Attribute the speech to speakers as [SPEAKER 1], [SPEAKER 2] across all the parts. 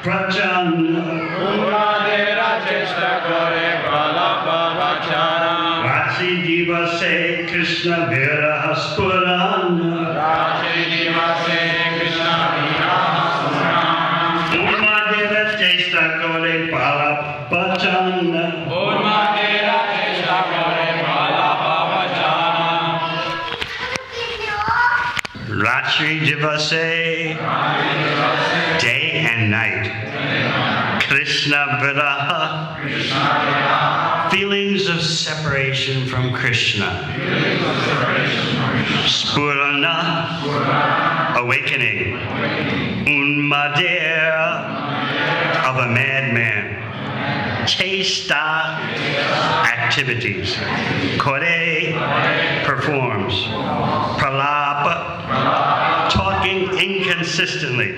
[SPEAKER 1] prachanna.
[SPEAKER 2] Unmadera chesta kore bala pavachana.
[SPEAKER 1] Rasi divase Krishna viraha spurana.
[SPEAKER 2] Rasi divase Krishna viraha spurana.
[SPEAKER 1] Unmadera chesta kore bala pachanna.
[SPEAKER 2] Unmadera chesta kore bala pavachana.
[SPEAKER 1] Ratri divase, day and night. Krishna viraha, feelings of separation from Krishna. Spurana, awakening. Unmadera, of a madman. Chesta, activities. Kore, performs. Pralapa, talking inconsistently.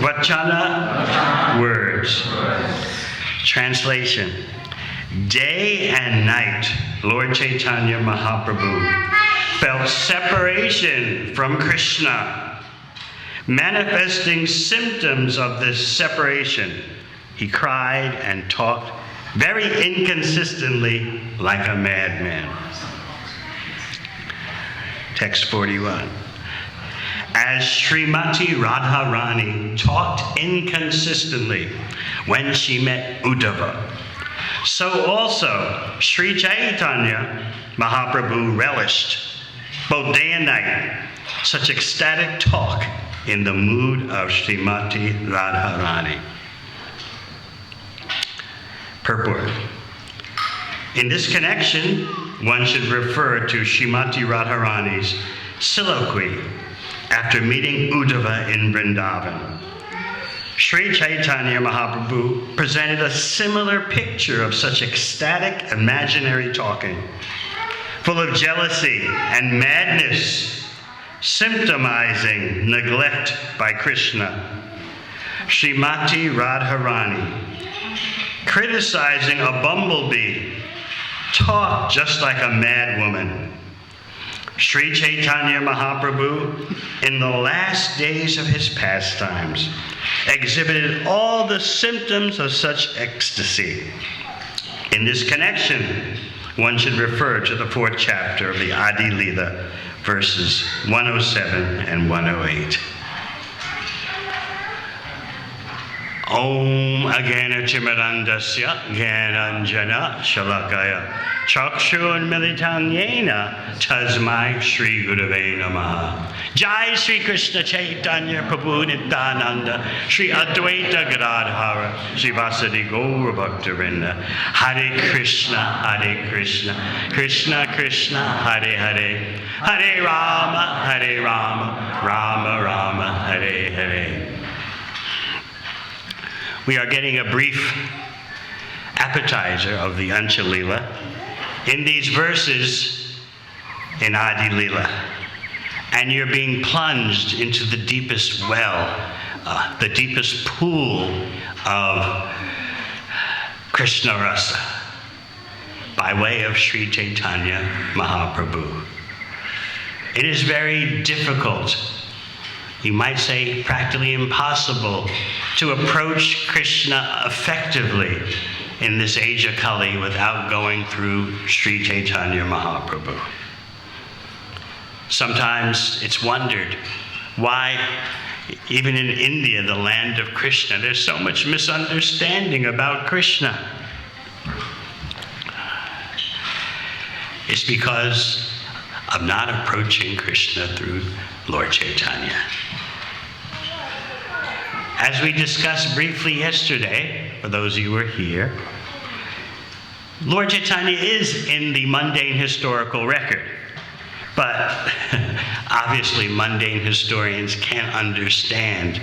[SPEAKER 1] Vachana, words. Translation. Day and night, Lord Chaitanya Mahaprabhu felt separation from Krishna. Manifesting symptoms of this separation, he cried and talked very inconsistently like a madman. Text 41. As Srimati Radharani talked inconsistently when she met Uddhava, so also Sri Chaitanya Mahaprabhu relished, both day and night, such ecstatic talk in the mood of Srimati Radharani. Purport. In this connection, one should refer to Srimati Radharani's soliloquy after meeting Uddhava in Vrindavan. Sri Chaitanya Mahaprabhu presented a similar picture of such ecstatic imaginary talking, full of jealousy and madness, symptomizing neglect by Krishna. Srimati Radharani, criticizing a bumblebee, talked just like a madwoman. Sri Chaitanya Mahaprabhu, in the last days of his pastimes, exhibited all the symptoms of such ecstasy. In this connection, one should refer to the 4th chapter of the Adi-lila, verses 107 and 108. Om Agana Chimarandasya Gyananjana Shalakaya Chakshun Militang Yena Tasmai Shri Gurave Namaha. Jai Sri Krishna Chaitanya Prabhu Nityananda Sri Advaita Gadadhara Sri Vasadi Gaura Bhaktarinda. Hare Krishna, Krishna Krishna, Hare Hare, Hare Rama, Rama Rama, Hare Hare. We are getting a brief appetizer of the Ancha-lila in these verses in Adi-lila. And you're being plunged into the deepest well, the deepest pool of Krishna Rasa by way of Sri Chaitanya Mahaprabhu. It is very difficult, you might say practically impossible, to approach Krishna effectively in this age of Kali without going through Sri Chaitanya Mahaprabhu. Sometimes it's wondered why, even in India, the land of Krishna, there's so much misunderstanding about Krishna. It's because of not approaching Krishna through Lord Chaitanya. As we discussed briefly yesterday, for those of you who were here, Lord Chaitanya is in the mundane historical record. But obviously mundane historians can't understand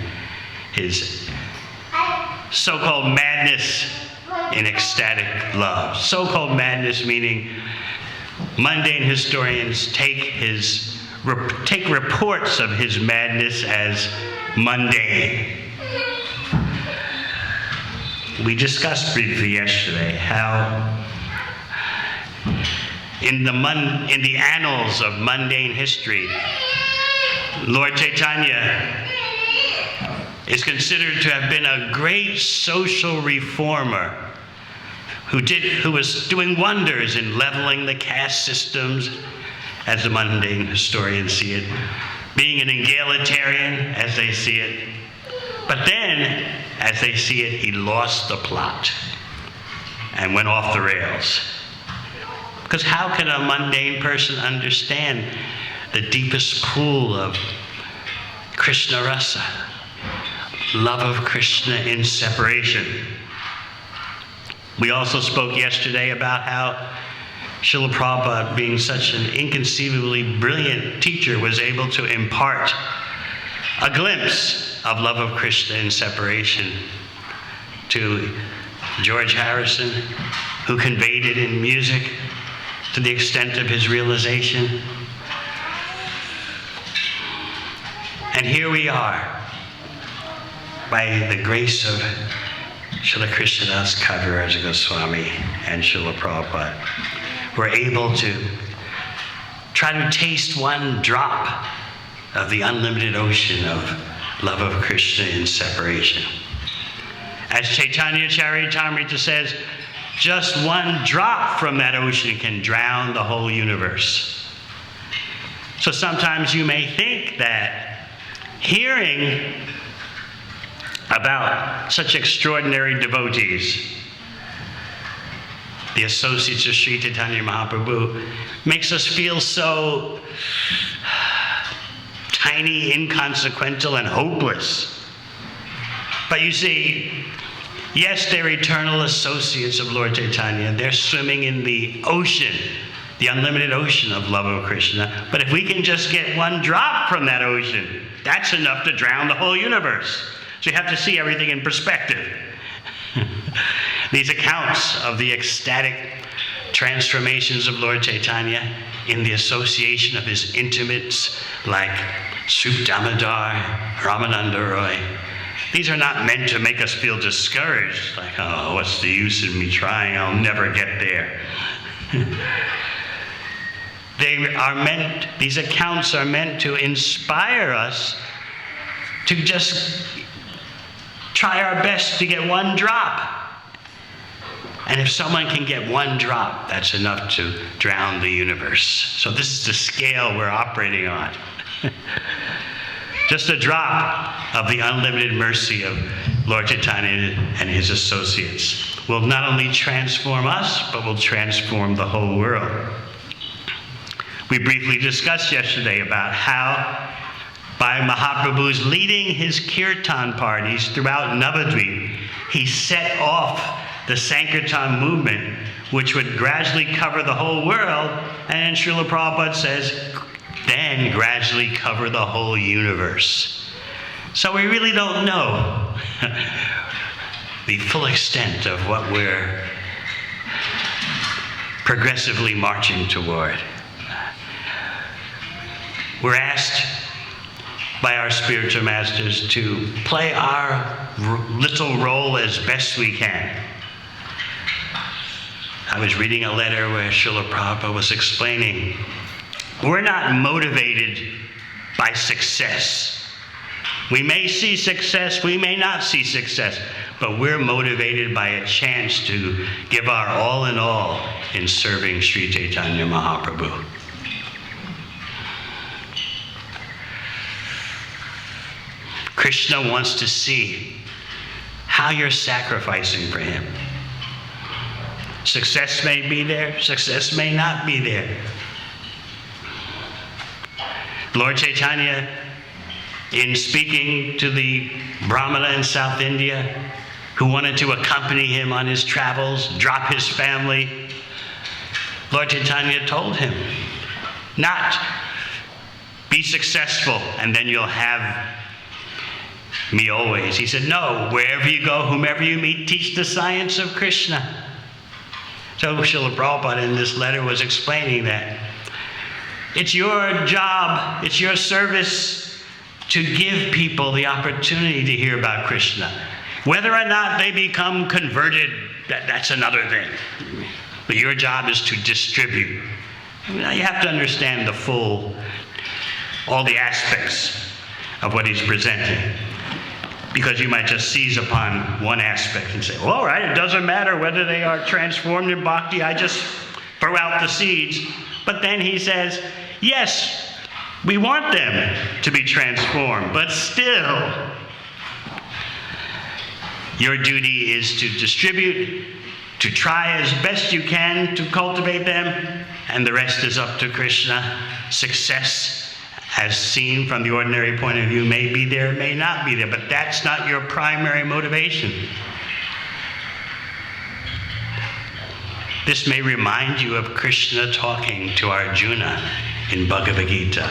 [SPEAKER 1] his so-called madness in ecstatic love. So-called madness meaning mundane historians take reports of his madness as mundane. We discussed briefly yesterday how in the annals of mundane history, Lord Chaitanya is considered to have been a great social reformer who was doing wonders in leveling the caste systems, as the mundane historians see it, being an egalitarian, as they see it. But then, as they see it, he lost the plot and went off the rails. Because how can a mundane person understand the deepest pool of Krishna rasa, love of Krishna in separation? We also spoke yesterday about how Srila Prabhupada, being such an inconceivably brilliant teacher, was able to impart a glimpse of love of Krishna in separation to George Harrison, who conveyed it in music to the extent of his realization. And here we are, by the grace of Srila Krishnadas Kaviraj Goswami and Srila Prabhupada, we're able to try to taste one drop of the unlimited ocean of love of Krishna in separation. As Caitanya Charitamrita says, just one drop from that ocean can drown the whole universe. So sometimes you may think that hearing about such extraordinary devotees, the associates of Sri Chaitanya Mahaprabhu, makes us feel so tiny, inconsequential, and hopeless. But you see, yes, they're eternal associates of Lord Chaitanya. They're swimming in the ocean, the unlimited ocean of love of Krishna. But if we can just get one drop from that ocean, that's enough to drown the whole universe. So you have to see everything in perspective. These accounts of the ecstatic transformations of Lord Chaitanya in the association of his intimates like Sup Damodar, Ramananda Roy, these are not meant to make us feel discouraged, like, oh, what's the use in me trying? I'll never get there. These accounts are meant to inspire us to just try our best to get one drop. And if someone can get one drop, that's enough to drown the universe. So this is the scale we're operating on. Just a drop of the unlimited mercy of Lord Chaitanya and his associates will not only transform us, but will transform the whole world. We briefly discussed yesterday about how by Mahaprabhu's leading his kirtan parties throughout Navadvip, he set off the Sankirtan movement, which would gradually cover the whole world, and Srila Prabhupada says, then gradually cover the whole universe. So we really don't know the full extent of what we're progressively marching toward. We're asked by our spiritual masters to play our little role as best we can. I was reading a letter where Srila Prabhupada was explaining, we're not motivated by success. We may see success, we may not see success, but we're motivated by a chance to give our all in all in serving Sri Chaitanya Mahaprabhu. Krishna wants to see how you're sacrificing for him. Success may be there, success may not be there. Lord Chaitanya, in speaking to the Brahmana in South India who wanted to accompany him on his travels, drop his family, Lord Chaitanya told him, not be successful and then you'll have me always. He said, no, wherever you go, whomever you meet, teach the science of Krishna. So Srila Prabhupada in this letter was explaining that it's your job, it's your service to give people the opportunity to hear about Krishna. Whether or not they become converted, that's another thing. But your job is to distribute. Now you have to understand all the aspects of what he's presenting. because you might just seize upon one aspect and say, well, all right, it doesn't matter whether they are transformed in bhakti, I just throw out the seeds. But then he says, yes, we want them to be transformed, but still, your duty is to distribute, to try as best you can to cultivate them, and the rest is up to Krishna. Success, as seen from the ordinary point of view, may be there, may not be there, but that's not your primary motivation. This may remind you of Krishna talking to Arjuna in Bhagavad Gita.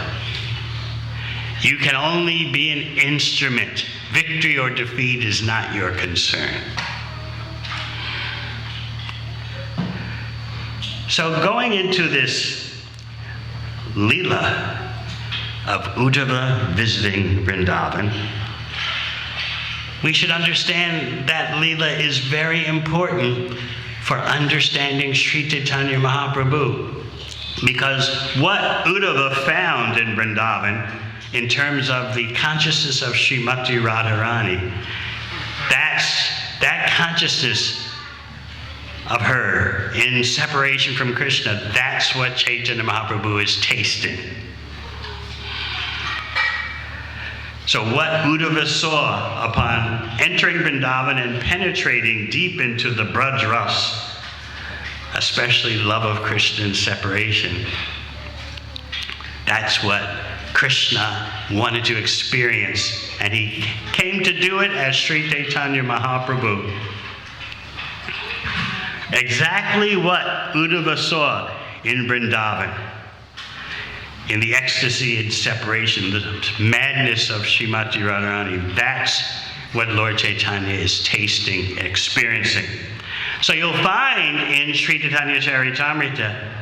[SPEAKER 1] You can only be an instrument. Victory or defeat is not your concern. So going into this Lila of Uddhava visiting Vrindavan, we should understand that Lila is very important for understanding Sri Caitanya Mahaprabhu. Because what Uddhava found in Vrindavan, in terms of the consciousness of Srimati Radharani, that consciousness of her in separation from Krishna, that's what Chaitanya Mahaprabhu is tasting. So what Uddhava saw upon entering Vrindavan and penetrating deep into the Braj Ras, especially love of Krishna and separation, that's what Krishna wanted to experience, and he came to do it as Sri Caitanya Mahaprabhu. Exactly what Uddhava saw in Vrindavan, in the ecstasy and separation, the madness of Srimati Radharani, that's what Lord Chaitanya is tasting and experiencing. So you'll find in Sri Caitanya Caritamrita,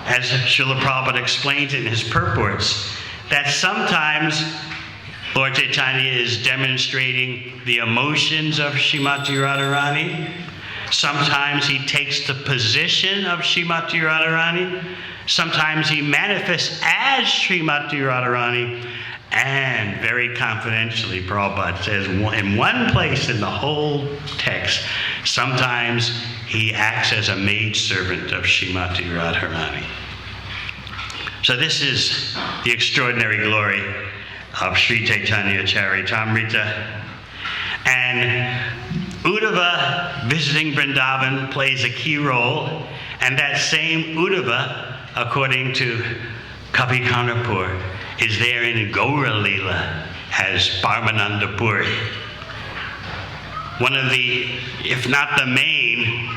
[SPEAKER 1] as Srila Prabhupada explains in his purports, that sometimes Lord Chaitanya is demonstrating the emotions of Srimati Radharani. Sometimes he takes the position of Srimati Radharani. Sometimes he manifests as Srimati Radharani. And very confidentially, Prabhupada says in one place in the whole text, sometimes he acts as a maidservant of Srimati Radharani. So this is the extraordinary glory of Sri Caitanya Caritamrita. And Uddhava visiting Vrindavan plays a key role, and that same Uddhava, according to Kavi Karnapur, is there in Gaura-lila as Paramananda Puri. One of the, if not the main,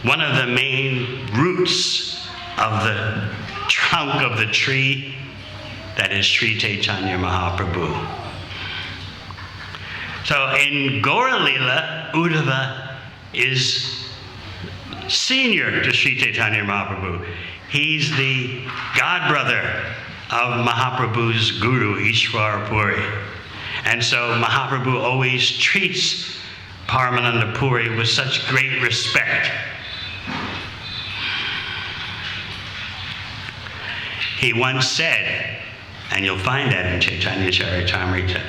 [SPEAKER 1] one of the main roots of the trunk of the tree that is Sri Caitanya Mahaprabhu. So in Gaura-lila, Uddhava is senior to Sri Caitanya Mahaprabhu. He's the godbrother of Mahaprabhu's guru, Ishwar Puri. And so Mahaprabhu always treats Paramananda Puri with such great respect. He once said, and you'll find that in Chaitanya Charitamrita,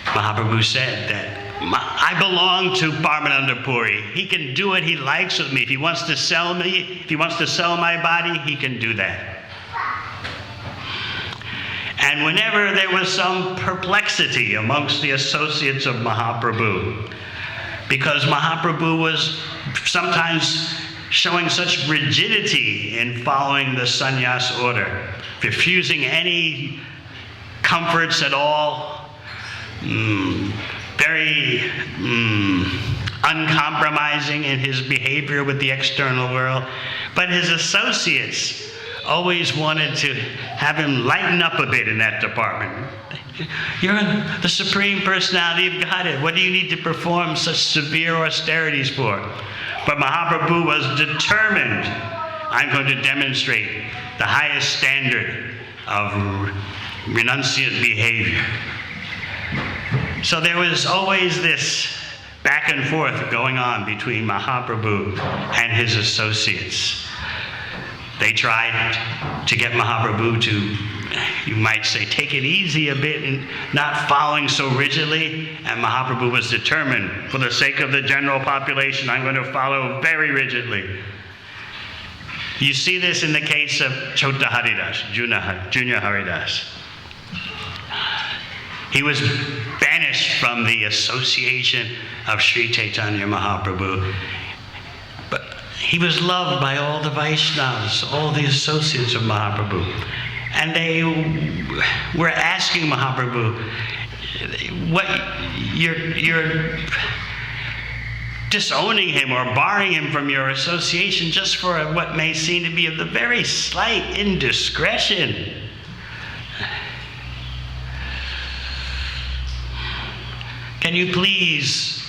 [SPEAKER 1] Mahaprabhu said that I belong to Paramananda Puri. He can do what he likes with me. If he wants to sell me, if he wants to sell my body, he can do that. And whenever there was some perplexity amongst the associates of Mahaprabhu, because Mahaprabhu was sometimes showing such rigidity in following the sannyas order, refusing any comforts at all, very uncompromising in his behavior with the external world. But his associates always wanted to have him lighten up a bit in that department. You're the Supreme Personality of Godhead. What do you need to perform such severe austerities for? But Mahaprabhu was determined, I'm going to demonstrate the highest standard of renunciate behavior. So there was always this back and forth going on between Mahaprabhu and his associates. They tried to get Mahaprabhu to you might say, take it easy a bit and not following so rigidly. And Mahaprabhu was determined, for the sake of the general population, I'm going to follow very rigidly. You see this in the case of Chota Haridas, Junior Haridas. He was banished from the association of Sri Chaitanya Mahaprabhu. But he was loved by all the Vaishnavas, all the associates of Mahaprabhu. And they were asking Mahaprabhu, what, you're disowning him or barring him from your association just for what may seem to be of the very slight indiscretion. Can you please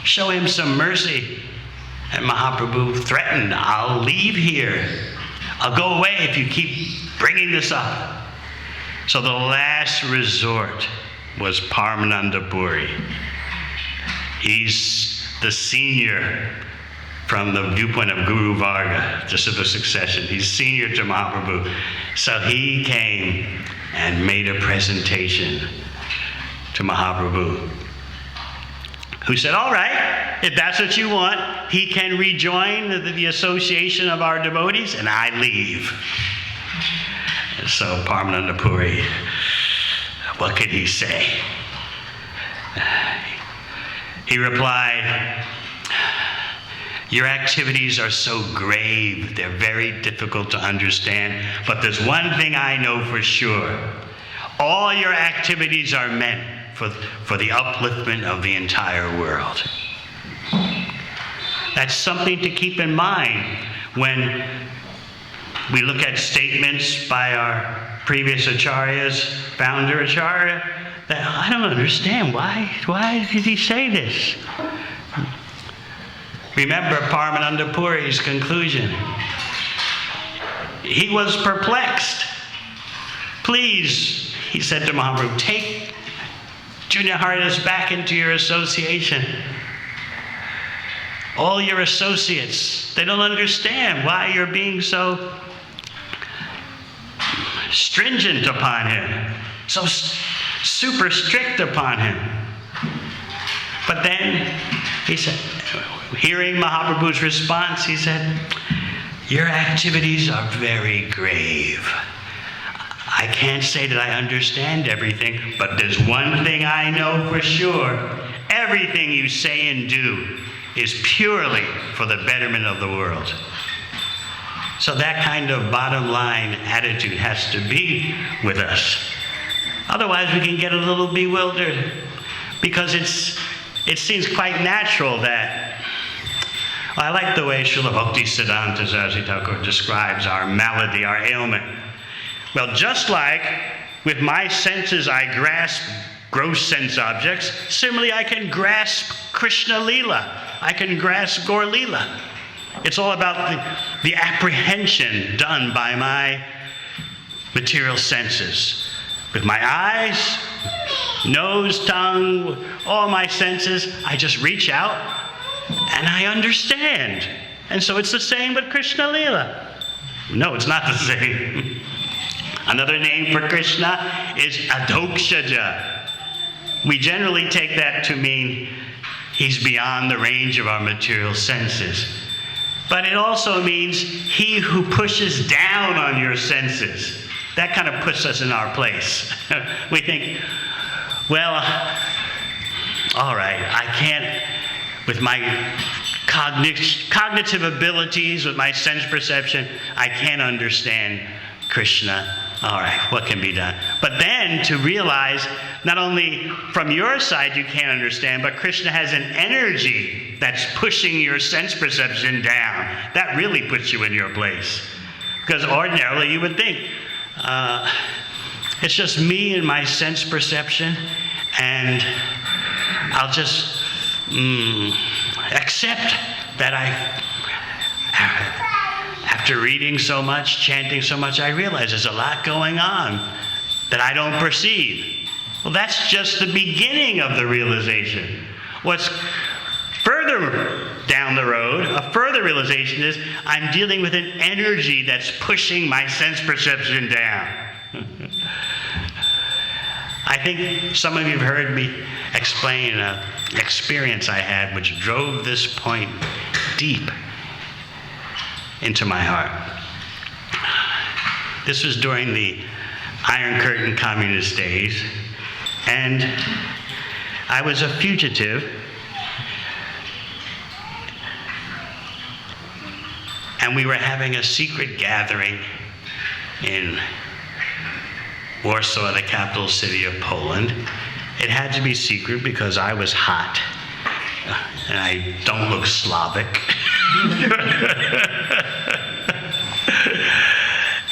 [SPEAKER 1] show him some mercy? And Mahaprabhu threatened, I'll leave here. I'll go away if you keep bringing this up. So the last resort was Paramananda Puri. He's the senior from the viewpoint of Guru Varga, just of the succession. He's senior to Mahaprabhu. So he came and made a presentation to Mahaprabhu, who said, all right, if that's what you want, he can rejoin the association of our devotees, and I leave. And so Paramananda Puri, what could he say? He replied, your activities are so grave, they're very difficult to understand, but there's one thing I know for sure. All your activities are meant for the upliftment of the entire world. That's something to keep in mind when we look at statements by our previous acharyas, founder acharya, that I don't understand. Why did he say this? Remember Paramananda Puri's conclusion. He was perplexed. Please, he said to Mahaprabhu, take Junior Haridas back into your association. All your associates, they don't understand why you're being so stringent upon him, so super strict upon him. But then he said, hearing Mahaprabhu's response, he said, your activities are very grave. I can't say that I understand everything, but there's one thing I know for sure. Everything you say and do is purely for the betterment of the world. So that kind of bottom line attitude has to be with us. Otherwise we can get a little bewildered, because it seems quite natural that, I like the way Srila Bhaktisiddhanta Saraswati Thakur describes our malady, our ailment. Well, just like with my senses I grasp gross sense objects, similarly I can grasp Krishna Lila. I can grasp Gaur Lila. It's all about the apprehension done by my material senses. With my eyes, nose, tongue, all my senses, I just reach out and I understand. And so it's the same with Krishna Lila. No, it's not the same. Another name for Krishna is Adokshaja. We generally take that to mean he's beyond the range of our material senses. But it also means he who pushes down on your senses. That kind of puts us in our place. We think, well, all right, I can't, with my cognitive abilities, with my sense perception, I can't understand Krishna. All right, what can be done? But then to realize, not only from your side you can't understand, but Krishna has an energy that's pushing your sense perception down. That really puts you in your place. Because ordinarily you would think, it's just me and my sense perception, and I'll just accept that after reading so much, chanting so much, I realize there's a lot going on that I don't perceive. Well, that's just the beginning of the realization. What's further down the road, a further realization is I'm dealing with an energy that's pushing my sense perception down. I think some of you have heard me explain an experience I had which drove this point deep into my heart. This was during the Iron Curtain communist days, and I was a fugitive, and we were having a secret gathering in Warsaw, the capital city of Poland. It had to be secret because I was hot, and I don't look Slavic.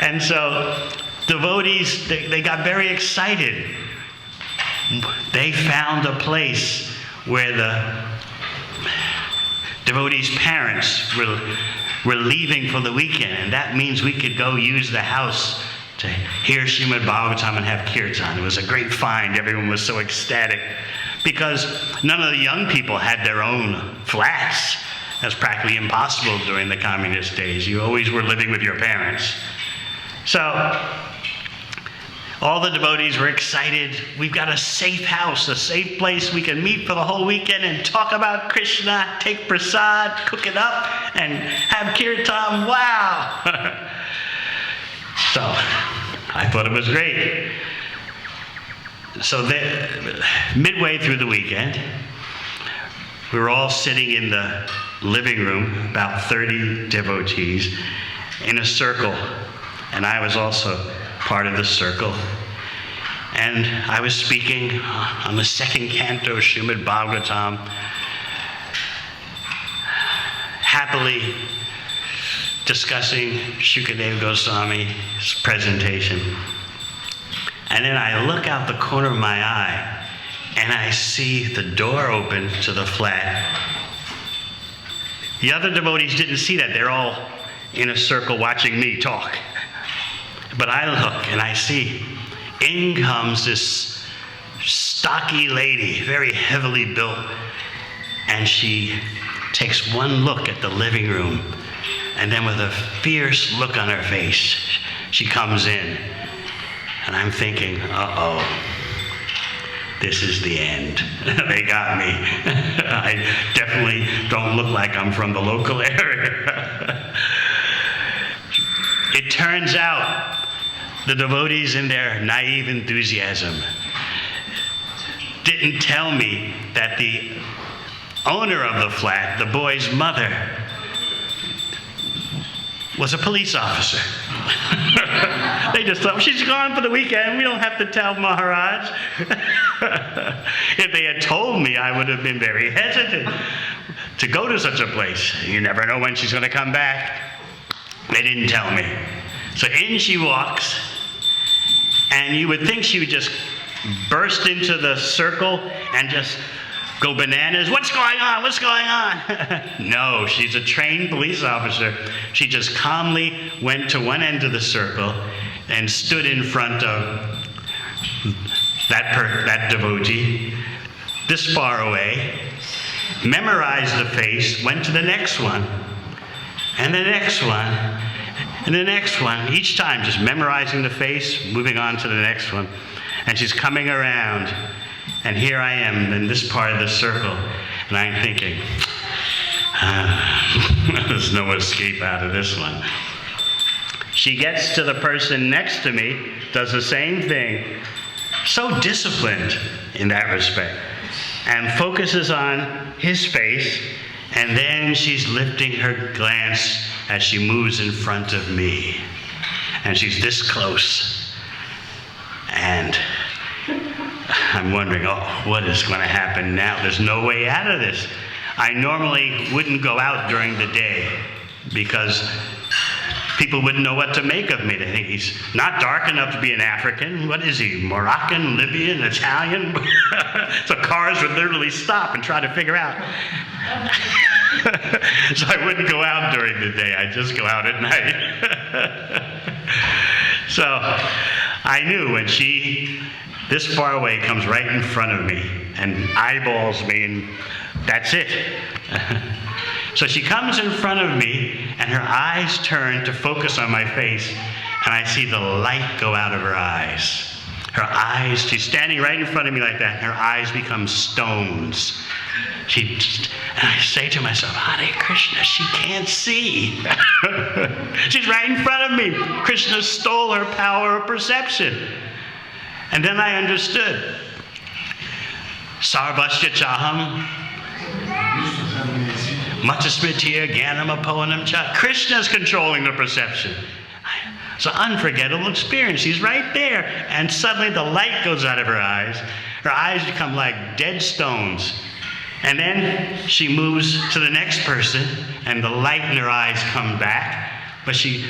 [SPEAKER 1] And so devotees, they got very excited. They found a place where the devotees' parents were leaving for the weekend, and that means we could go use the house to hear Srimad Bhagavatam and have Kirtan. It was a great find. Everyone was so ecstatic because none of the young people had their own flats. That's practically impossible during the communist days. You always were living with your parents. So all the devotees were excited. We've got a safe house, a safe place we can meet for the whole weekend and talk about Krishna, take prasad, cook it up, and have kirtan. Wow! So I thought it was great. So midway through the weekend, we were all sitting in the living room, about 30 devotees, in a circle. And I was also part of the circle. And I was speaking on the second canto of Srimad Bhagavatam, happily discussing Shukadeva Goswami's presentation. And then I look out the corner of my eye and I see the door open to the flat. The other devotees didn't see that. They're all in a circle watching me talk. But I look and I see, in comes this stocky lady, very heavily built, and she takes one look at the living room, and then with a fierce look on her face, she comes in. And I'm thinking, uh-oh, this is the end. They got me. I definitely don't look like I'm from the local area. It turns out the devotees, in their naive enthusiasm, didn't tell me that the owner of the flat, the boy's mother, was a police officer. They just thought, she's gone for the weekend, we don't have to tell Maharaj. If they had told me, I would have been very hesitant to go to such a place. You never know when she's going to come back. They didn't tell me. So in she walks, and you would think she would just burst into the circle and just go bananas. What's going on? What's going on? No, she's a trained police officer. She just calmly went to one end of the circle and stood in front of that devotee, this far away, memorized the face, went to the next one, and the next one, and the next one, each time just memorizing the face, moving on to the next one. And she's coming around, and here I am in this part of the circle, and I'm thinking, there's no escape out of this one. She gets to the person next to me, does the same thing, so disciplined in that respect, and focuses on his face, and then she's lifting her glance as she moves in front of me. And she's this close. And I'm wondering, oh, what is going to happen now? There's no way out of this. I normally wouldn't go out during the day because people wouldn't know what to make of me. They think he's not dark enough to be an African. What is he, Moroccan, Libyan, Italian? So cars would literally stop and try to figure out. So I wouldn't go out during the day. I'd just go out at night. So I knew when she, this far away, comes right in front of me and eyeballs me, and that's it. So she comes in front of me, and her eyes turn to focus on my face, and I see the light go out of her eyes. Her eyes, she's standing right in front of me like that, and her eyes become stones. And I say to myself, Hare Krishna, she can't see. She's right in front of me. Krishna stole her power of perception. And then I understood. Sarvasya chaham. Matasmritir Gyanam Apohanam Cha. Krishna's controlling the perception. It's an unforgettable experience. He's right there. And suddenly the light goes out of her eyes. Her eyes become like dead stones. And then she moves to the next person, and the light in her eyes come back. But she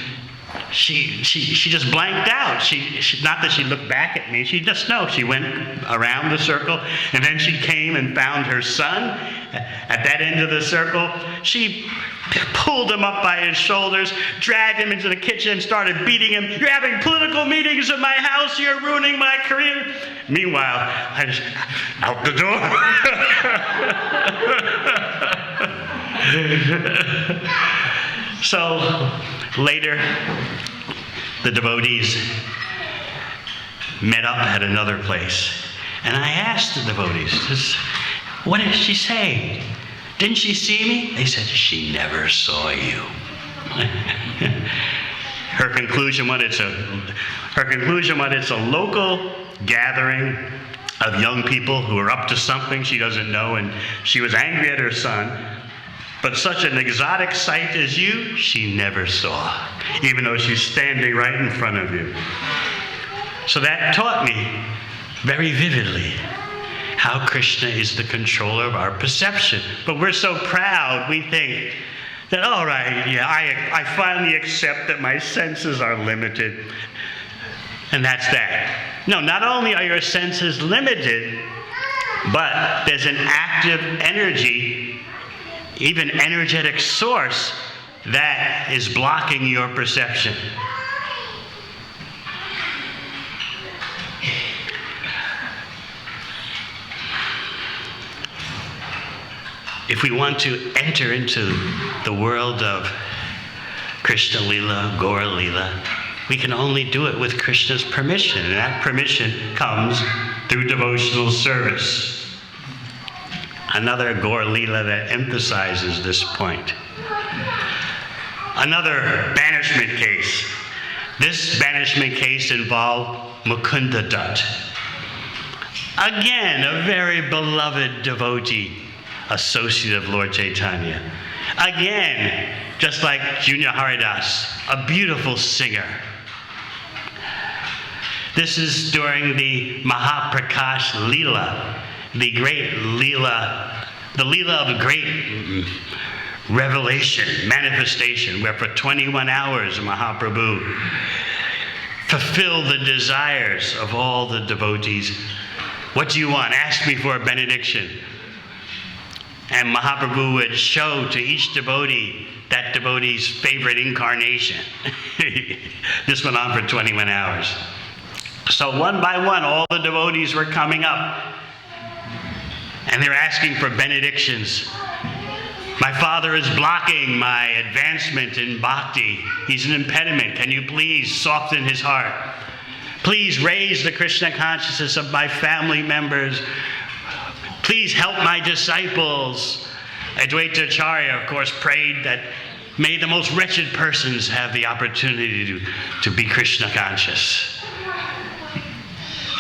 [SPEAKER 1] just blanked out. She not that she looked back at me. She just no. She went around the circle, and then she came and found her son at that end of the circle. She pulled him up by his shoulders, dragged him into the kitchen, and started beating him. You're having political meetings in my house. You're ruining my career. Meanwhile, I just out the door. So later, the devotees met up at another place. And I asked the devotees, what did she say? Didn't she see me? They said, she never saw you. Her conclusion was it's a local gathering of young people who are up to something she doesn't know, and she was angry at her son. But such an exotic sight as you, she never saw, even though she's standing right in front of you. So that taught me very vividly how Krishna is the controller of our perception. But we're so proud, we think that, all right, yeah, I finally accept that my senses are limited. And that's that. No, not only are your senses limited, but there's an active energy, even energetic source, that is blocking your perception. If we want to enter into the world of Krishna Lila, Gaura Lila, we can only do it with Krishna's permission, and that permission comes through devotional service. Another Gaura Lila that emphasizes this point. Another banishment case. This banishment case involved Mukunda Dutt. Again, a very beloved devotee, associate of Lord Chaitanya. Again, just like Junior Haridas, a beautiful singer. This is during the Mahaprakash Lila, the great Lila, the Lila of great revelation, manifestation, where for 21 hours Mahaprabhu fulfilled the desires of all the devotees. What do you want? Ask me for a benediction. And Mahaprabhu would show to each devotee that devotee's favorite incarnation. This went on for 21 hours. So one by one, all the devotees were coming up. And they're asking for benedictions. My father is blocking my advancement in bhakti. He's an impediment. Can you please soften his heart? Please raise the Krishna consciousness of my family members. Please help my disciples. Advaita Acharya, of course, prayed that may the most wretched persons have the opportunity to be Krishna conscious.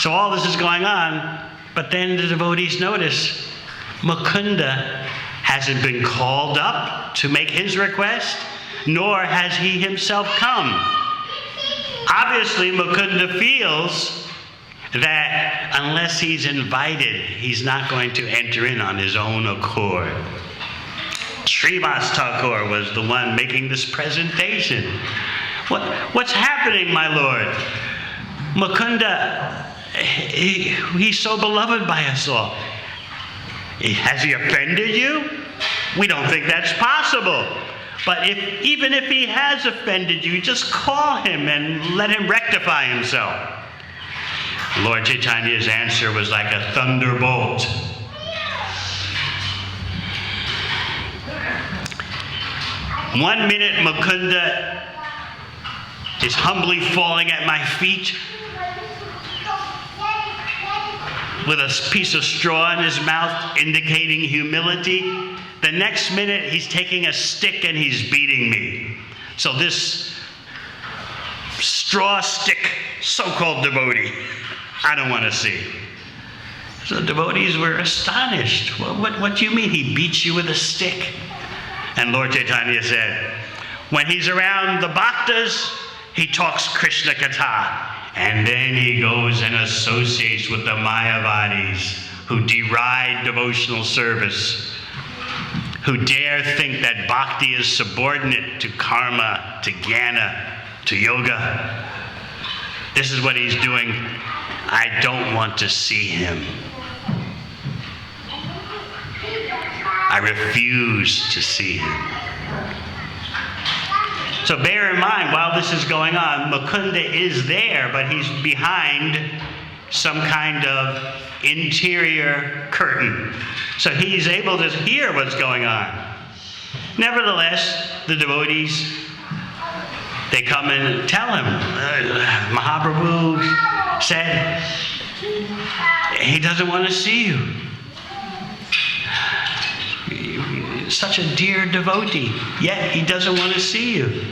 [SPEAKER 1] So all this is going on, but then the devotees notice Mukunda hasn't been called up to make his request, nor has he himself come. Obviously, Mukunda feels that unless he's invited, he's not going to enter in on his own accord. Srivas Thakur was the one making this presentation. What's happening, my Lord? Mukunda, he's so beloved by us all. Has he offended you? We don't think that's possible. But even if he has offended you, just call him and let him rectify himself. Lord Chaitanya's answer was like a thunderbolt. One minute Mukunda is humbly falling at my feet with a piece of straw in his mouth, indicating humility. The next minute, he's taking a stick and he's beating me. So this straw stick, so-called devotee, I don't want to see. So the devotees were astonished. What do you mean he beats you with a stick? And Lord Caitanya said, when he's around the bhaktas, he talks Krishna Katha. And then he goes and associates with the Mayavadis who deride devotional service, who dare think that bhakti is subordinate to karma, to jnana, to yoga. This is what he's doing. I don't want to see him. I refuse to see him. So bear in mind, while this is going on, Mukunda is there, but he's behind some kind of interior curtain. So he's able to hear what's going on. Nevertheless, the devotees, they come and tell him, Mahaprabhu said he doesn't want to see you. Such a dear devotee, yet he doesn't want to see you.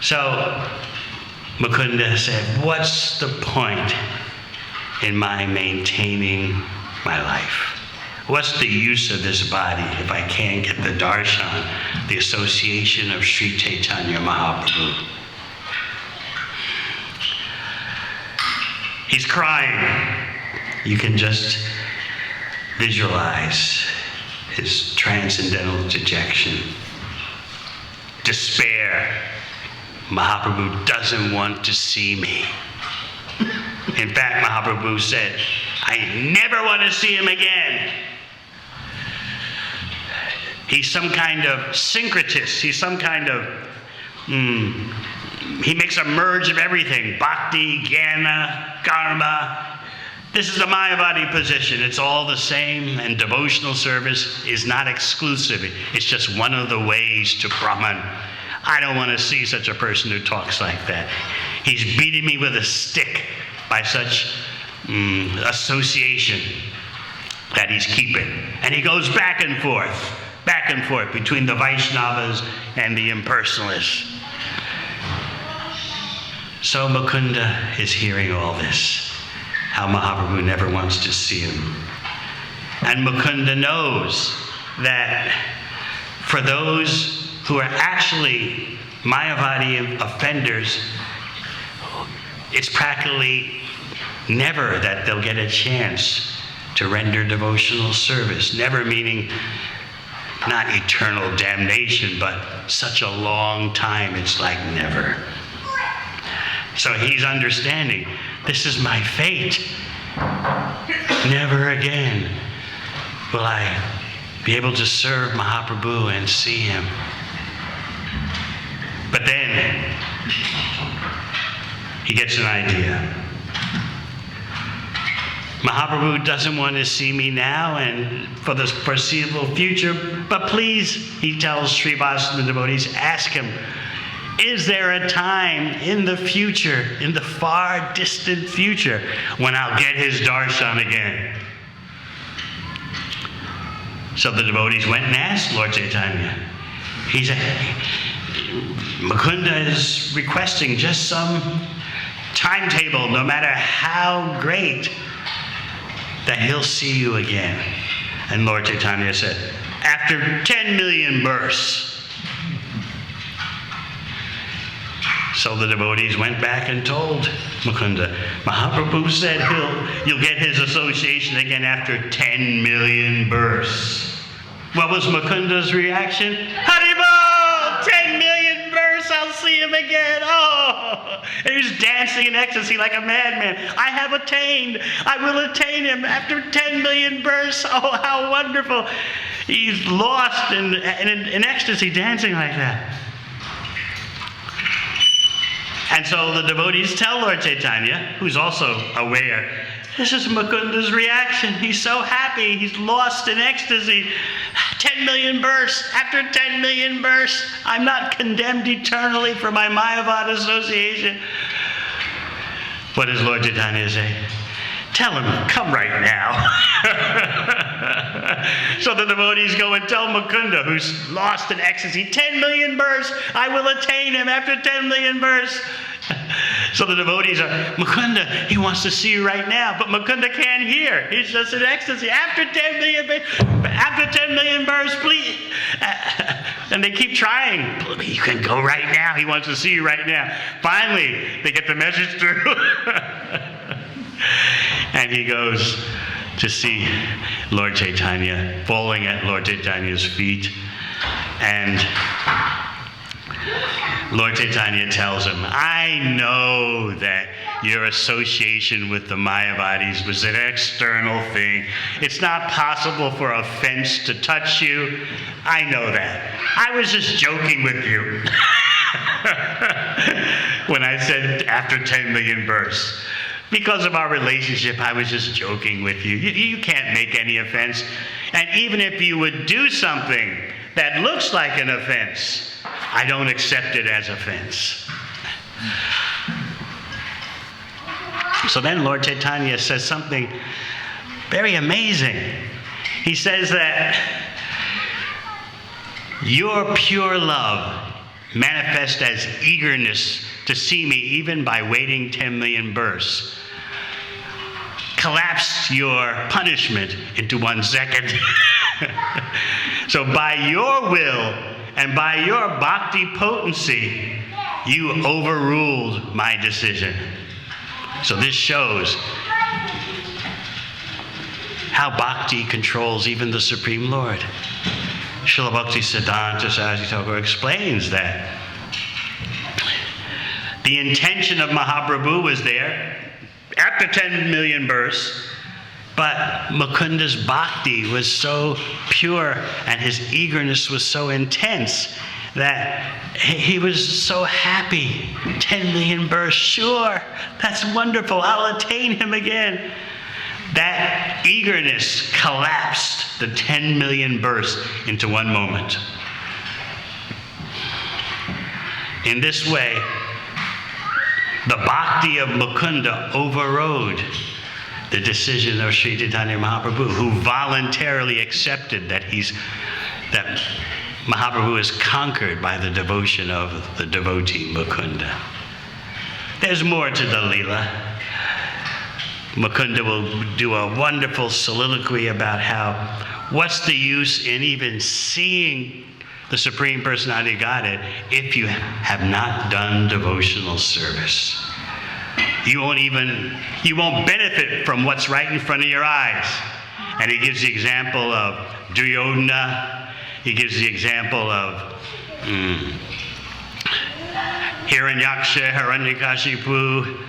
[SPEAKER 1] So Mukunda said, what's the point in my maintaining my life? What's the use of this body if I can't get the darshan, the association of Sri Caitanya Mahaprabhu? He's crying. You can just visualize his transcendental dejection, despair. Mahaprabhu doesn't want to see me. In fact, Mahaprabhu said, I never want to see him again. He's some kind of syncretist. He's some kind of, he makes a merge of everything. Bhakti, jnana, karma. This is the Mayavadi position. It's all the same, and devotional service is not exclusive. It's just one of the ways to Brahman. I don't want to see such a person who talks like that. He's beating me with a stick by such association that he's keeping. And he goes back and forth between the Vaishnavas and the impersonalists. So Mukunda is hearing all this. How Mahaprabhu never wants to see him. And Mukunda knows that for those who are actually Mayavadi offenders, it's practically never that they'll get a chance to render devotional service. Never meaning not eternal damnation, but such a long time, it's like never. So he's understanding, this is my fate. Never again will I be able to serve Mahaprabhu and see him. But then he gets an idea. Mahaprabhu doesn't want to see me now and for the foreseeable future, but please, he tells Srivas and the devotees, ask him, is there a time in the future, in the far distant future, when I'll get his darshan again? So the devotees went and asked Lord Caitanya. He said, Mukunda is requesting just some timetable, no matter how great, that he'll see you again. And Lord Caitanya said, after 10 million births. So the devotees went back and told Mukunda, Mahaprabhu said you'll get his association again after 10 million births. What was Mukunda's reaction? Haribol! 10 million births, I'll see him again. Oh! And he was dancing in ecstasy like a madman. I have attained. I will attain him after 10 million births. Oh, how wonderful. He's lost in ecstasy, dancing like that. And so the devotees tell Lord Caitanya, who's also aware This is Mukunda's reaction. He's so happy. He's lost in ecstasy. 10 million births. After 10 million births, I'm not condemned eternally for my Mayavad association. What does Lord Chaitanya say? Tell him, come right now. So the devotees go and tell Mukunda, who's lost in ecstasy, 10 million births, I will attain him after 10 million births. So the devotees are, Mukunda, he wants to see you right now, but Mukunda can't hear. He's just in ecstasy. After 10 million births, please. And they keep trying. You can go right now. He wants to see you right now. Finally, they get the message through. And he goes to see Lord Chaitanya, falling at Lord Chaitanya's feet. And Lord Chaitanya tells him, I know that your association with the Mayavadis was an external thing. It's not possible for a fence to touch you. I know that. I was just joking with you when I said after 10 million births. Because of our relationship, I was just joking with you. You can't make any offense. And even if you would do something that looks like an offense, I don't accept it as offense. So then Lord Chaitanya says something very amazing. He says that your pure love manifest as eagerness to see me even by waiting 10 million births collapsed your punishment into 1 second. So by your will and by your bhakti potency, you overruled my decision. So this shows how bhakti controls even the Supreme Lord. Srila Bhakti Siddhanta Saraswati Thakur explains that the intention of Mahaprabhu was there after 10 million births, but Mukunda's bhakti was so pure and his eagerness was so intense that he was so happy. 10 million births, sure, that's wonderful, I'll attain him again. That eagerness collapsed the 10 million births into 1 moment. In this way, the bhakti of Mukunda overrode the decision of Sri Chaitanya Mahaprabhu, who voluntarily accepted that Mahaprabhu is conquered by the devotion of the devotee Mukunda. There's more to the Leela. Mukunda will do a wonderful soliloquy about what's the use in even seeing the Supreme Personality of Godhead if you have not done devotional service. You won't benefit from what's right in front of your eyes. And he gives the example of Duryodhana. He gives the example of Hiranyaksha, Hiranyakashipu.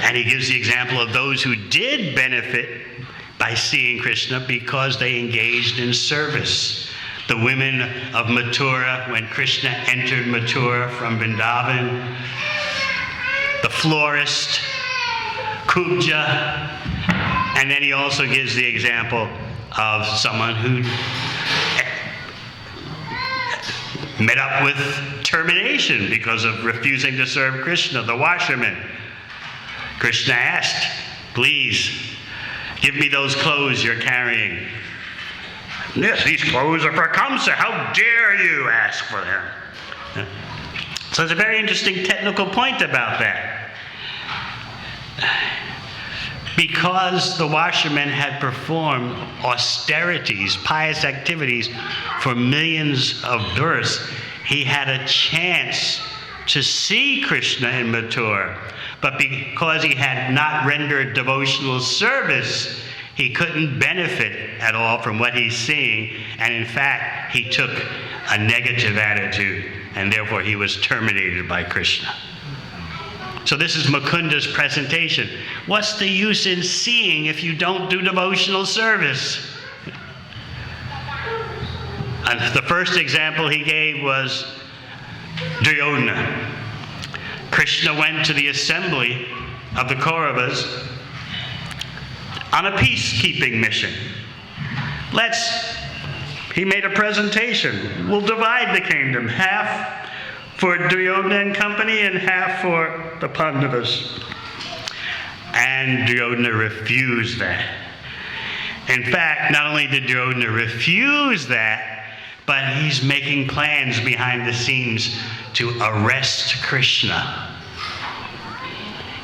[SPEAKER 1] And he gives the example of those who did benefit by seeing Krishna because they engaged in service. The women of Mathura, when Krishna entered Mathura from Vrindavan, the florist, Kubja, and then he also gives the example of someone who met up with termination because of refusing to serve Krishna, the washerman. Krishna asked, please, give me those clothes you're carrying. Yes, these clothes are for Kamsa. How dare you ask for them? So there's a very interesting technical point about that. Because the washerman had performed austerities, pious activities for millions of births, he had a chance to see Krishna in Mathura. But because he had not rendered devotional service, he couldn't benefit at all from what he's seeing, and in fact, he took a negative attitude, and therefore he was terminated by Krishna. So this is Mukunda's presentation. What's the use in seeing if you don't do devotional service? And the first example he gave was Duryodhana. Krishna went to the assembly of the Kauravas on a peacekeeping mission. He made a presentation. We'll divide the kingdom, half for Duryodhana and company and half for the Pandavas. And Duryodhana refused that. In fact, not only did Duryodhana refuse that, but he's making plans behind the scenes to arrest Krishna.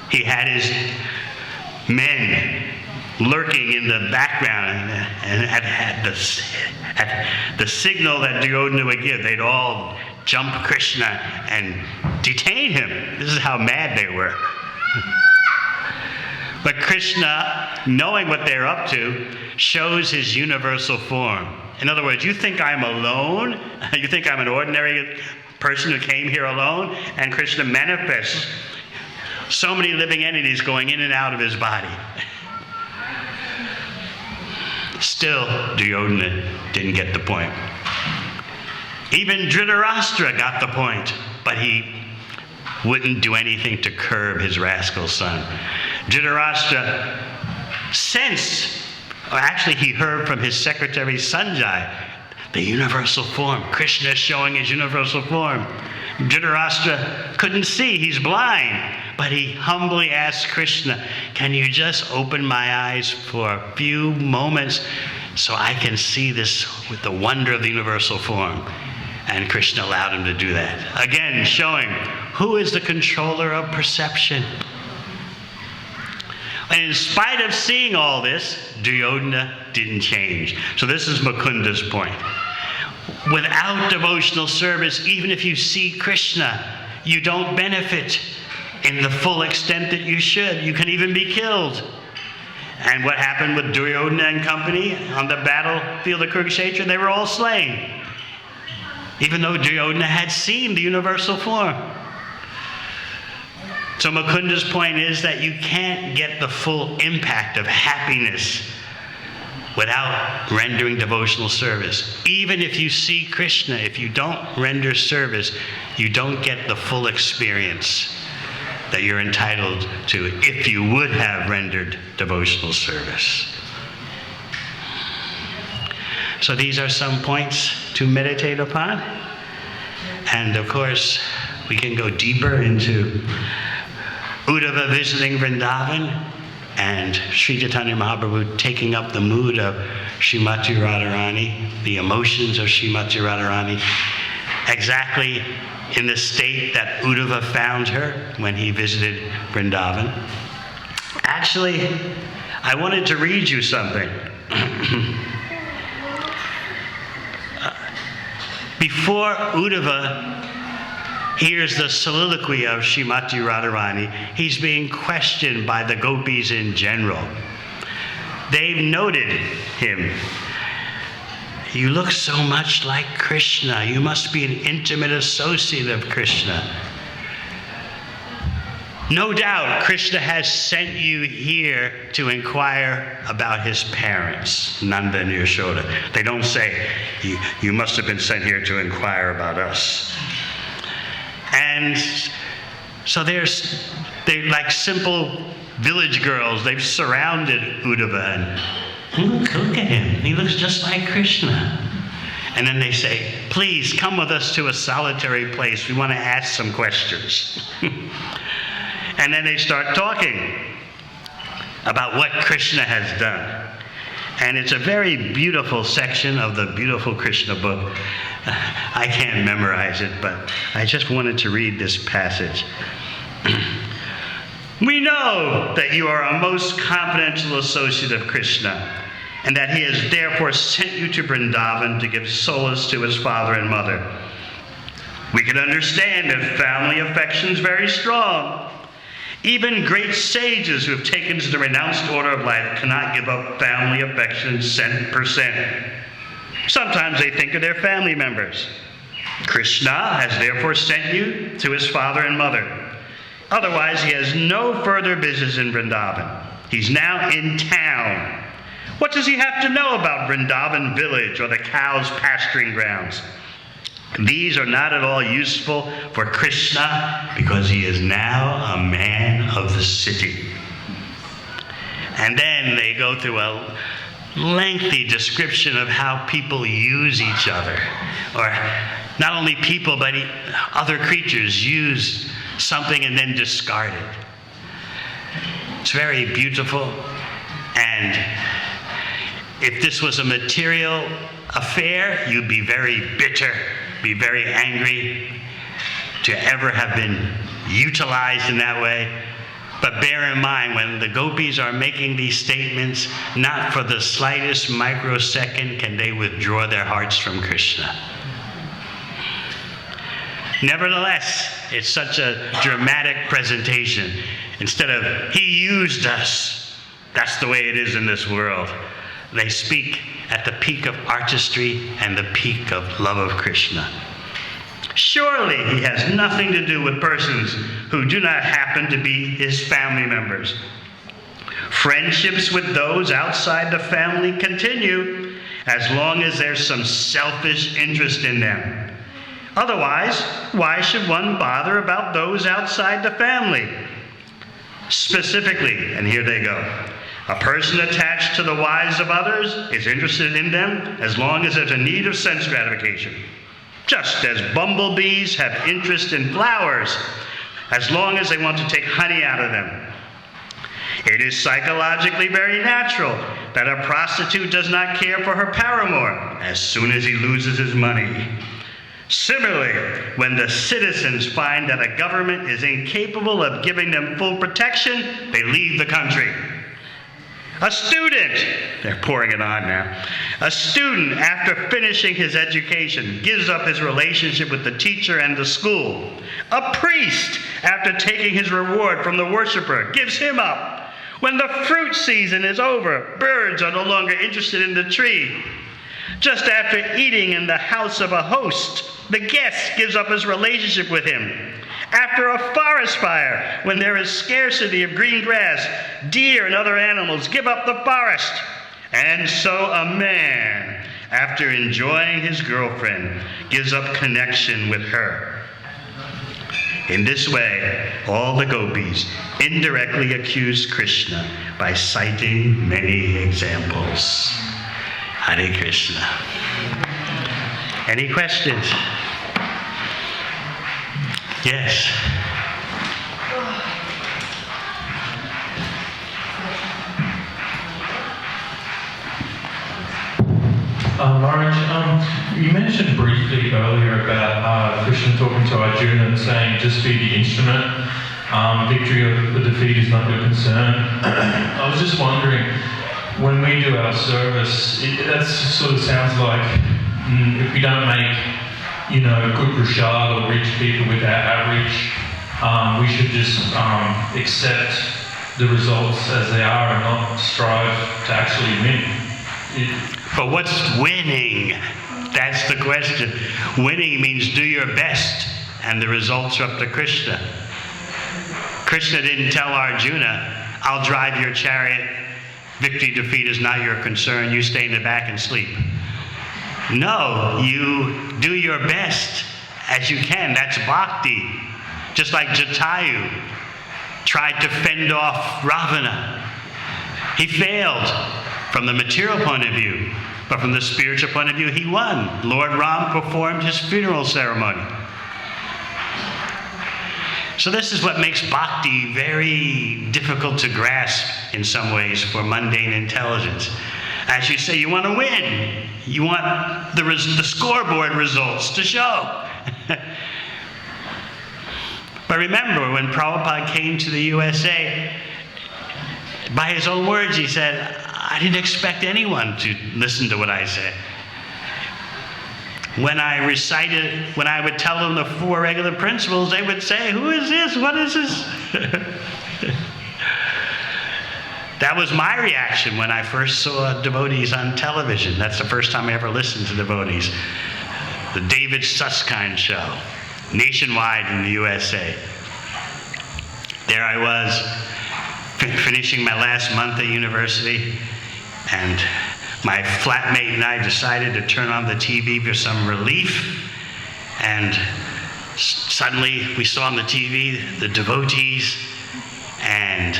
[SPEAKER 1] He had his men lurking in the background, and at the signal that Duryodhana would give, they'd all jump Krishna and detain him. This is how mad they were. But Krishna, knowing what they're up to, shows his universal form. In other words, you think I'm alone? You think I'm an ordinary person who came here alone? And Krishna manifests so many living entities going in and out of his body. Still, Duryodhana didn't get the point. Even Dhritarashtra got the point, but he wouldn't do anything to curb his rascal son. Dhritarashtra sensed, or actually he heard from his secretary Sanjay, the universal form. Krishna showing his universal form. Dhritarashtra couldn't see, he's blind. But he humbly asked Krishna, can you just open my eyes for a few moments so I can see this with the wonder of the universal form? And Krishna allowed him to do that. Again, showing who is the controller of perception. And in spite of seeing all this, Duryodhana didn't change. So this is Mukunda's point. Without devotional service, even if you see Krishna, you don't benefit in the full extent that you should. You can even be killed. And what happened with Duryodhana and company on the battlefield of Kurukshetra? They were all slain, even though Duryodhana had seen the universal form. So Mukunda's point is that you can't get the full impact of happiness without rendering devotional service. Even if you see Krishna, if you don't render service, you don't get the full experience that you're entitled to if you would have rendered devotional service. So these are some points to meditate upon. And of course, we can go deeper into Uddhava visiting Vrindavan and Sri Chaitanya Mahaprabhu taking up the mood of Srimati Radharani, the emotions of Srimati Radharani, exactly in the state that Uddhava found her when he visited Vrindavan. Actually, I wanted to read you something. Before Uddhava hears the soliloquy of Srimati Radharani, he's being questioned by the gopis in general. They've noted him. You look so much like Krishna. You must be an intimate associate of Krishna. No doubt Krishna has sent you here to inquire about his parents, Nanda and Yashoda. They don't say, you must have been sent here to inquire about us. And so they're like simple village girls. They've surrounded Uddhava and look at him. He looks just like Krishna. And then they say, please come with us to a solitary place. We want to ask some questions. And then they start talking about what Krishna has done. And it's a very beautiful section of the beautiful Krishna book. I can't memorize it, but I just wanted to read this passage. We know that you are a most confidential associate of Krishna, and that he has therefore sent you to Vrindavan to give solace to his father and mother. We can understand that family affection is very strong. Even great sages who have taken to the renounced order of life cannot give up family affection cent per cent. Sometimes they think of their family members. Krishna has therefore sent you to his father and mother. Otherwise, he has no further business in Vrindavan. He's now in town. What does he have to know about Vrindavan village or the cows' pasturing grounds? These are not at all useful for Krishna because he is now a man of the city. And then they go through a lengthy description of how people use each other. Or not only people, but other creatures use something and then discard it. It's very beautiful. And if this was a material affair, you'd be very bitter, be very angry to ever have been utilized in that way. But bear in mind, when the gopis are making these statements, not for the slightest microsecond can they withdraw their hearts from Krishna. Nevertheless, it's such a dramatic presentation. Instead of, he used us, that's the way it is in this world. They speak at the peak of artistry and the peak of love of Krishna. Surely he has nothing to do with persons who do not happen to be his family members. Friendships with those outside the family continue as long as there's some selfish interest in them. Otherwise, why should one bother about those outside the family? Specifically, and here they go, a person attached to the wives of others is interested in them as long as there's a need of sense gratification. Just as bumblebees have interest in flowers, as long as they want to take honey out of them. It is psychologically very natural that a prostitute does not care for her paramour as soon as he loses his money. Similarly, when the citizens find that a government is incapable of giving them full protection, they leave the country. A student, they're pouring it on now, a student after finishing his education gives up his relationship with the teacher and the school. A priest, after taking his reward from the worshiper, gives him up. When the fruit season is over, birds are no longer interested in the tree. Just after eating in the house of a host, the guest gives up his relationship with him. After a forest fire, when there is scarcity of green grass, deer and other animals give up the forest. And so a man, after enjoying his girlfriend, gives up connection with her. In this way, all the gopis indirectly accuse Krishna by citing many examples. Hare Krishna. Any questions? Yes.
[SPEAKER 3] Maharaj, you mentioned briefly earlier about Krishna talking to Arjuna and saying, just be the instrument. Victory or the defeat is not your concern. I was just wondering, when we do our service, that sort of sounds like if we don't make, good prasad or reach people with our outreach, we should just accept the results as they are and not strive to actually win.
[SPEAKER 1] But what's winning? That's the question. Winning means do your best, and the results are up to Krishna. Krishna didn't tell Arjuna, I'll drive your chariot. Victory, defeat is not your concern. You stay in the back and sleep. No, you do your best as you can. That's bhakti. Just like Jatayu tried to fend off Ravana. He failed from the material point of view, but from the spiritual point of view, he won. Lord Ram performed his funeral ceremony. So this is what makes bhakti very difficult to grasp in some ways for mundane intelligence. As you say, you want to win. You want the scoreboard results to show. But remember, when Prabhupada came to the USA, by his own words, he said, I didn't expect anyone to listen to what I said. When I would tell them the 4 regular principles, they would say, who is this? What is this? That was my reaction when I first saw devotees on television. That's the first time I ever listened to devotees. The David Susskind show, nationwide in the USA. There I was, finishing my last month at university, and my flatmate and I decided to turn on the TV for some relief. And suddenly we saw on the TV the devotees, and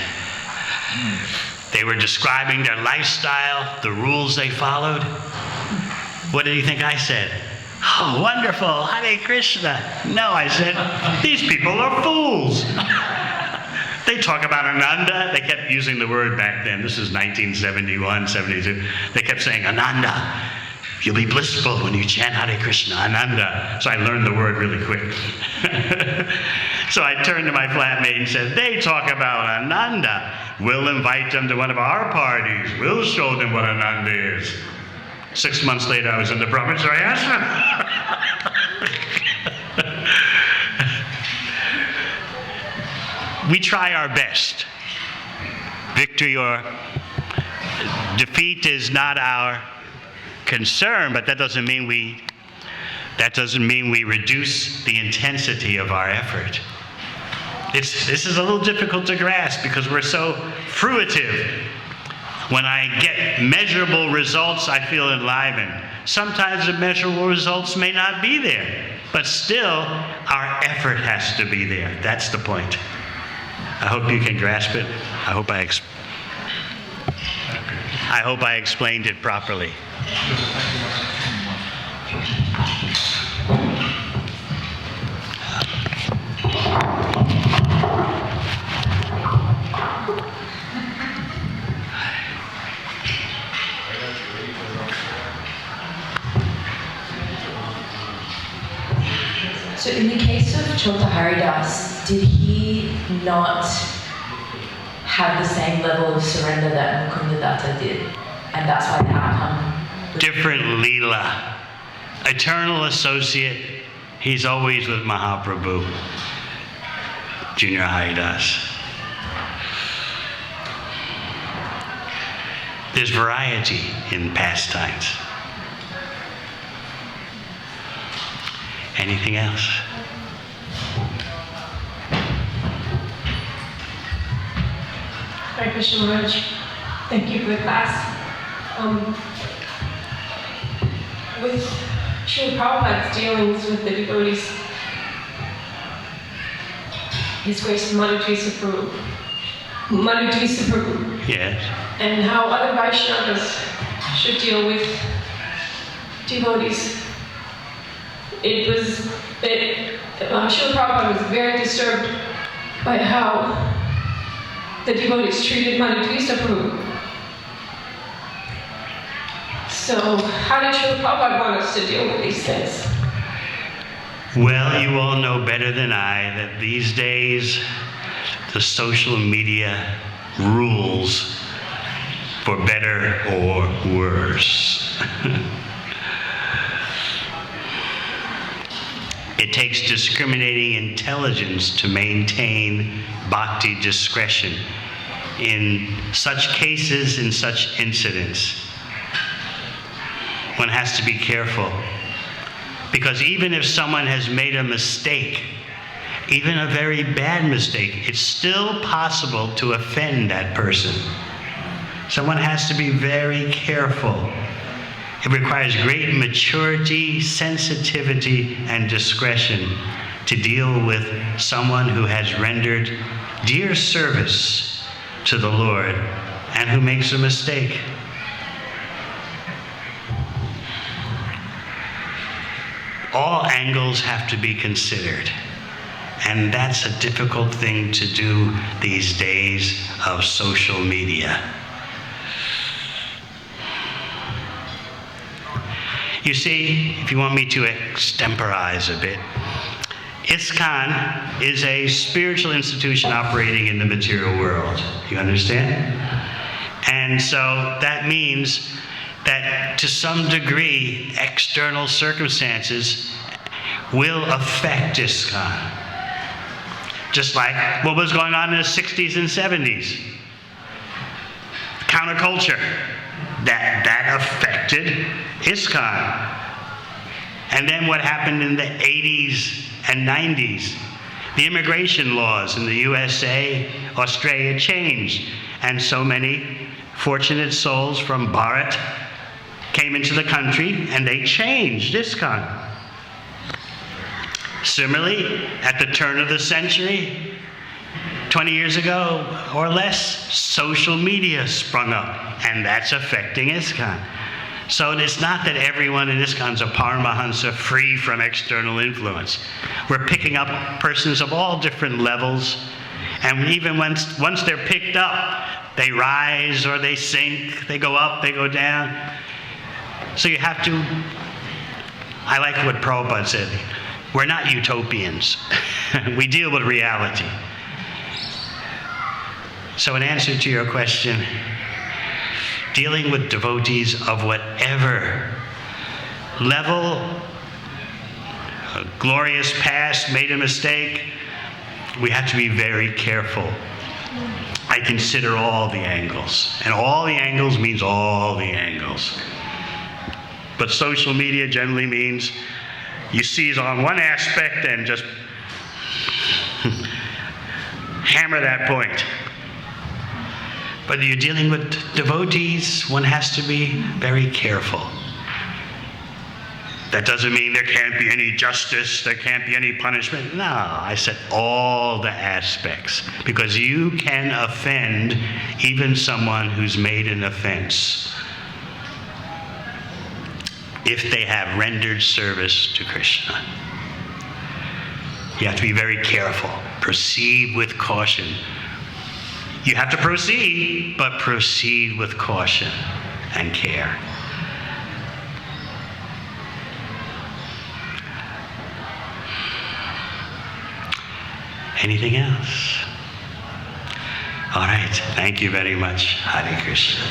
[SPEAKER 1] they were describing their lifestyle, the rules they followed. What do you think I said? Oh, wonderful, Hare Krishna. No, I said, these people are fools. They talk about Ananda. They kept using the word back then. This is 1971, 72. They kept saying, Ananda. You'll be blissful when you chant Hare Krishna, Ananda. So I learned the word really quick. So I turned to my flatmate and said, they talk about Ananda. We'll invite them to one of our parties. We'll show them what Ananda is. 6 months later, I was in the brahmacharya ashram. We try our best. Victory or defeat is not our concern, but that doesn't mean we reduce the intensity of our effort. This is a little difficult to grasp because we're so fruitive. When I get measurable results, I feel enlivened. Sometimes the measurable results may not be there, but still, our effort has to be there. That's the point. I hope you can grasp it. I hope I explained it properly.
[SPEAKER 4] So in the case of Chota Haridas, did he not have the same level of surrender that Mukundadatta did? And that's why the outcome was
[SPEAKER 1] Different Lila. Eternal associate. He's always with Mahaprabhu. Junior Haridas. There's variety in pastimes. Anything else?
[SPEAKER 5] Hare Krishna Maharaj, thank you for the class. With Srila Prabhupada's dealings with the devotees, His Grace Madhu Prabhu,
[SPEAKER 1] Yes.
[SPEAKER 5] and how other Vaishnavas should deal with devotees. Srila Prabhupada was very disturbed by how the devotees treated Madhu Prabhu. So how did Srila Prabhupada want us to deal with these things?
[SPEAKER 1] Well, you all know better than I that these days the social media rules for better or worse. It takes discriminating intelligence to maintain bhakti discretion in such cases, in such incidents. One has to be careful, because even if someone has made a mistake, even a very bad mistake, it's still possible to offend that person. Someone has to be very careful. It requires great maturity, sensitivity, and discretion to deal with someone who has rendered dear service to the Lord and who makes a mistake. All angles have to be considered, and that's a difficult thing to do these days of social media. You see, if you want me to extemporize a bit, ISKCON is a spiritual institution operating in the material world. You understand? And so that means that to some degree, external circumstances will affect ISKCON. Just like what was going on in the 60s and 70s. Counterculture. That affected ISKCON. And then what happened in the 80s and 90s? The immigration laws in the USA, Australia changed. And so many fortunate souls from Bharat came into the country and they changed ISKCON. Similarly, at the turn of the century, 20 years ago or less, social media sprung up, and that's affecting ISKCON. So it's not that everyone in ISKCON is a Paramahansa free from external influence. We're picking up persons of all different levels, and even once they're picked up, they rise or they sink, they go up, they go down. So you have to, I like what Prabhupada said, we're not utopians. We deal with reality. So in answer to your question, dealing with devotees of whatever level, a glorious past, made a mistake, we have to be very careful. I consider all the angles, and all the angles means all the angles. But social media generally means you seize on one aspect and just hammer that point. But you're dealing with devotees, one has to be very careful. That doesn't mean there can't be any justice, there can't be any punishment. No, I said all the aspects. Because you can offend even someone who's made an offense if they have rendered service to Krishna. You have to be very careful. Proceed with caution. You have to proceed, but proceed with caution and care. Anything else? All right. Thank you very much. Hare Krishna.